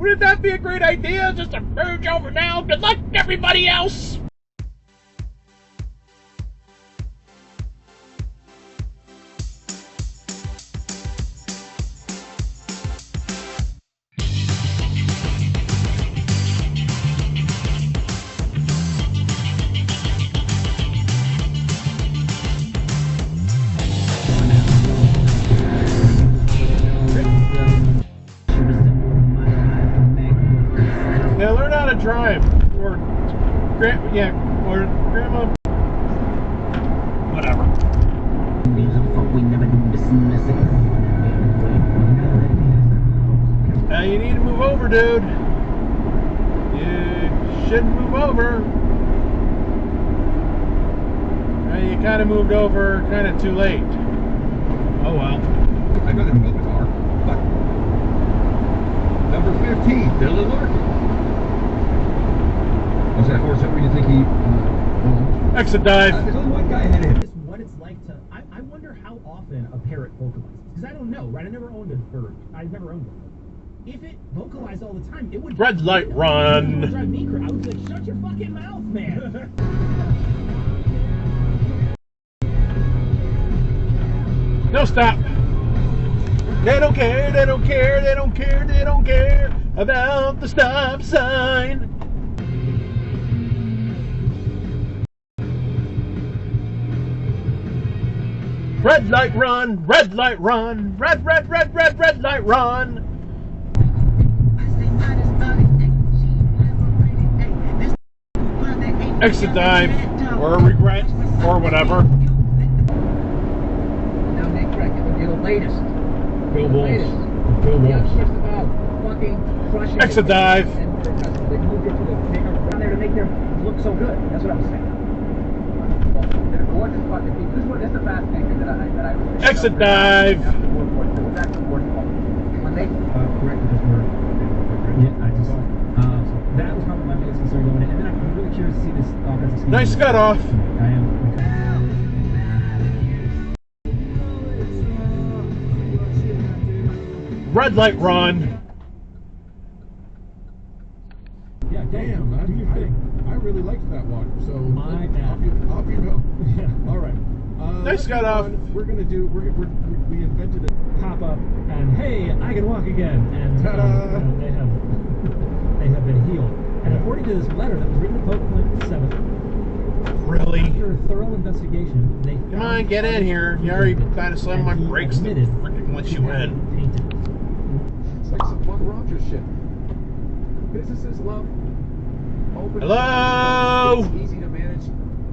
Wouldn't that be a great idea? Just to merge over now. Good luck, everybody else. Yeah, learn how to drive, or grandma, whatever. You need to move over, dude. You should move over. You kind of moved over, kind of too late. Oh well. I'd rather move the car, but number 15, Dylan Larkin. Was that horse where you think he exit dive? There's only one guy ahead of him. What it's like to, I wonder how often a parrot vocalizes. Because I don't know, right? I never owned a bird. I've never owned one. If it vocalized all the time, it would... Red light run. It would drive me crazy. I would be like, shut your fucking mouth, man. No, stop. They don't care, they don't care, they don't care, they don't care about the stop sign. Red light run, red light run, red light run. Exit dive, or regret, or whatever. Now, Nick, correct. It would be the latest. Go Bulls. Go Yeah, Bulls. just about fucking crushing. Exit dive. And they moved it to the bigger down there to make them look so good. That's what I was saying. They're gorgeous fucking people. This is the fast anchor that I was saying. Exit dive. That's the worst part. When they Correct, because we're... Yeah, I just... that was probably my biggest concern going in. And then I'm really curious to see this offensive scheme. Nice cutoff. I am. Red light run. Yeah, Damn, man. I really liked that one. So My bad. Off you go. Yeah. All right. Nice cutoff. We're gonna do. We invented it. Pop up and hey, I can walk again. And Ta-da! they have been healed. And according to this letter that was written to Pope Clement VII, Really? after a thorough investigation, they Come on, get in here. You already kind of slammed my brakes to freaking let you in. It's like some Buck Rogers shit. Businesses love open. Hello? It's easy to manage,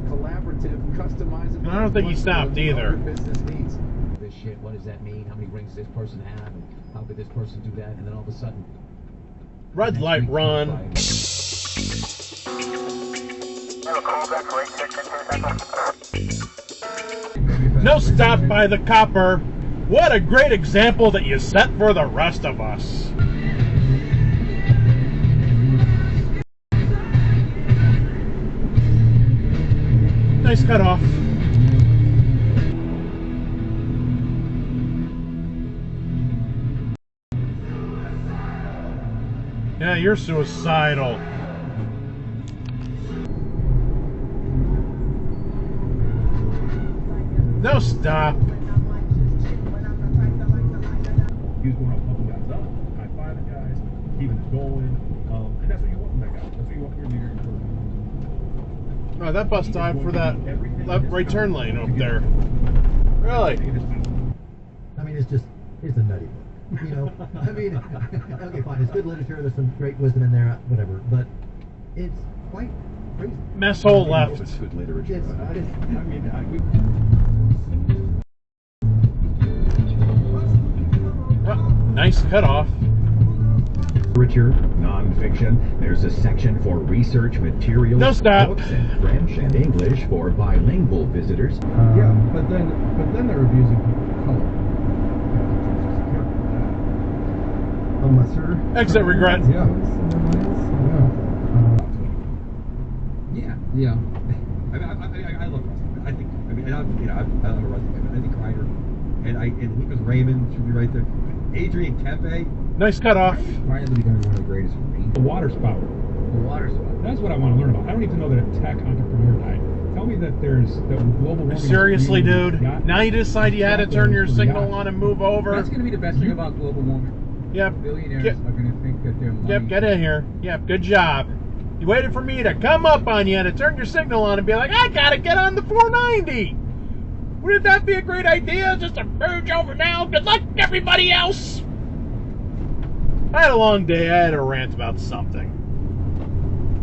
collaborative, customizable. I don't think he stopped either. Business needs. This shit, what does that mean? How many rings does this person have? And how could this person do that? And then all of a sudden... Red light run. No stop by the copper. What a great example that you set for the rest of us. Nice cutoff. Yeah, you're suicidal. No stop. He was going out pumping guys up, high-fiving guys, keeping it going. And that's what you want from that guy. That's what you want from your leader. Oh, that bus stopped for that left right turn lane up there. Really? I mean, it's a nutty book. You know, I mean, okay, fine, it's good literature, there's some great wisdom in there, whatever, but it's quite crazy. Mess hole left. It's good literature. Nice cutoff. Literature, non-fiction. There's a section for research materials, No stop. books in French and English for bilingual visitors. Yeah, but then they're abusing color. Sir. Exit regret. Yeah. Yeah. I love wrestling. I think. I mean, I'm a wrestling fan. I think Ryder and Lucas Raymond should be right there. Adrian Kempe. Nice cutoff. Ryan would be one of the great greatest range. The water spout. The water spout. That's what I want to learn about. I don't need to know that a tech entrepreneur died. Tell me that global warming. Seriously, dude. Now you decide you had to turn your signal on and move over. That's going to be the best thing about global warming. Yep. Billionaires are going to think that their money... Yep, get in here. Yep, good job. You waited for me to come up on you to turn your signal on and be like, I gotta get on the 490. Wouldn't that be a great idea? Just to merge over now. Good luck, everybody else. I had a long day. I had a rant about something.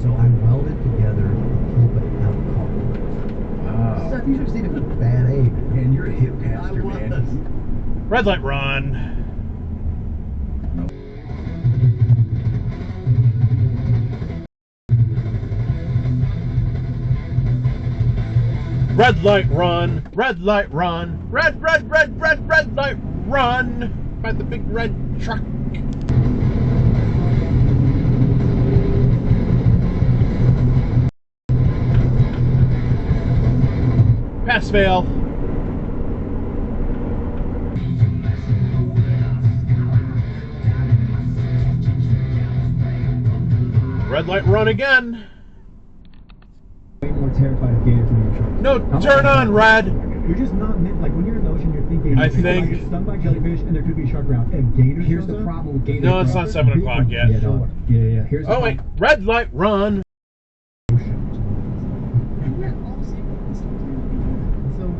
So I welded together a Cuban alcohol. Seth, you should have seen it with bad A. Man, you're a hip pastor, man. Red light run. Red light run, red light run, red light run by the big red truck. Pass fail. Red light run again. Way more terrified of gators than you are. No, turn on, red. You're just not like when you're in the ocean. You're thinking. I think. Get stung by jellyfish, and there could be a shark around. And gators. Here's the problem with gators. No, it's not 7 o'clock yet. Yeah, no. Yeah. Here's oh wait, red light run. So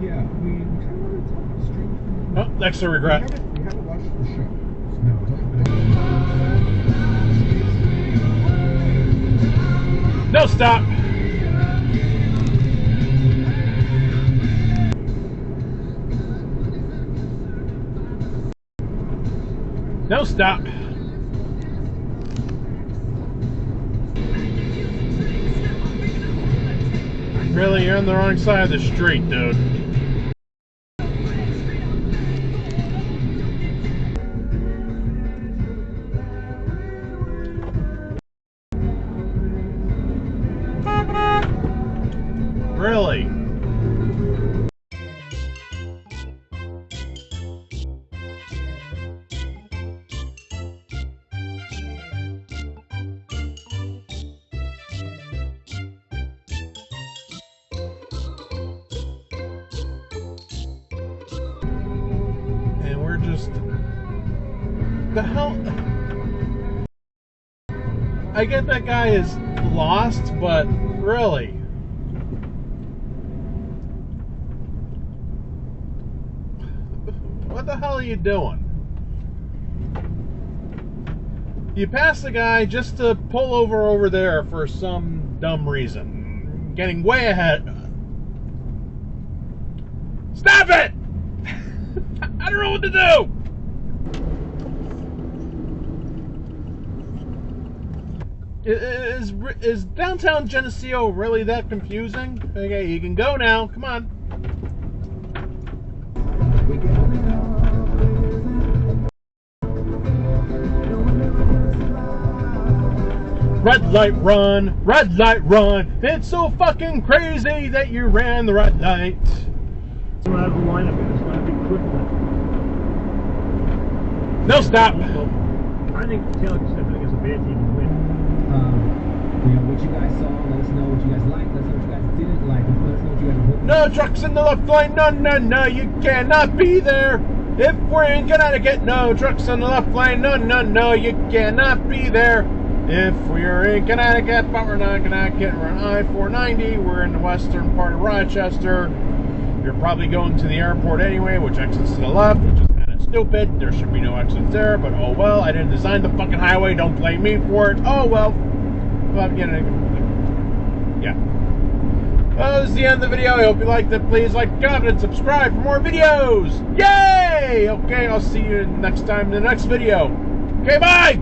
yeah, we kind of want to talk straight. Oh, next to regret. We haven't watched the show. No, No, stop. No, stop. Really, you're on the wrong side of the street, dude. Really? And we're just... The hell... I get that guy is lost, but really... What the hell are you doing? You pass the guy just to pull over there for some dumb reason. Getting way ahead. Stop it! I don't know what to do! Is downtown Geneseo really that confusing? Okay, you can go now. Come on. Red light run, red light run. It's so fucking crazy that you ran the red light. Out of the lineup, it's going to be quick. No, stop. I think Taylor just stepped in against a bad team and win. You know what you guys saw. Let us know what you guys liked. Let us know what you guys didn't like. Let us know what you guys hoped. No trucks in the left lane. No, no, no. You cannot be there. If we're in Connecticut, no trucks in the left lane. No, no, no. You cannot be there. If we're in Connecticut, but we're not in Connecticut, we're on I-490. We're in the western part of Rochester. You're probably going to the airport anyway, which exits to the left, which is kind of stupid. There should be no exits there, but oh well. I didn't design the fucking highway. Don't blame me for it. Oh well. But, you know, yeah. Well, this is the end of the video. I hope you liked it. Please like, comment, and subscribe for more videos. Yay! Okay, I'll see you next time in the next video. Okay, bye!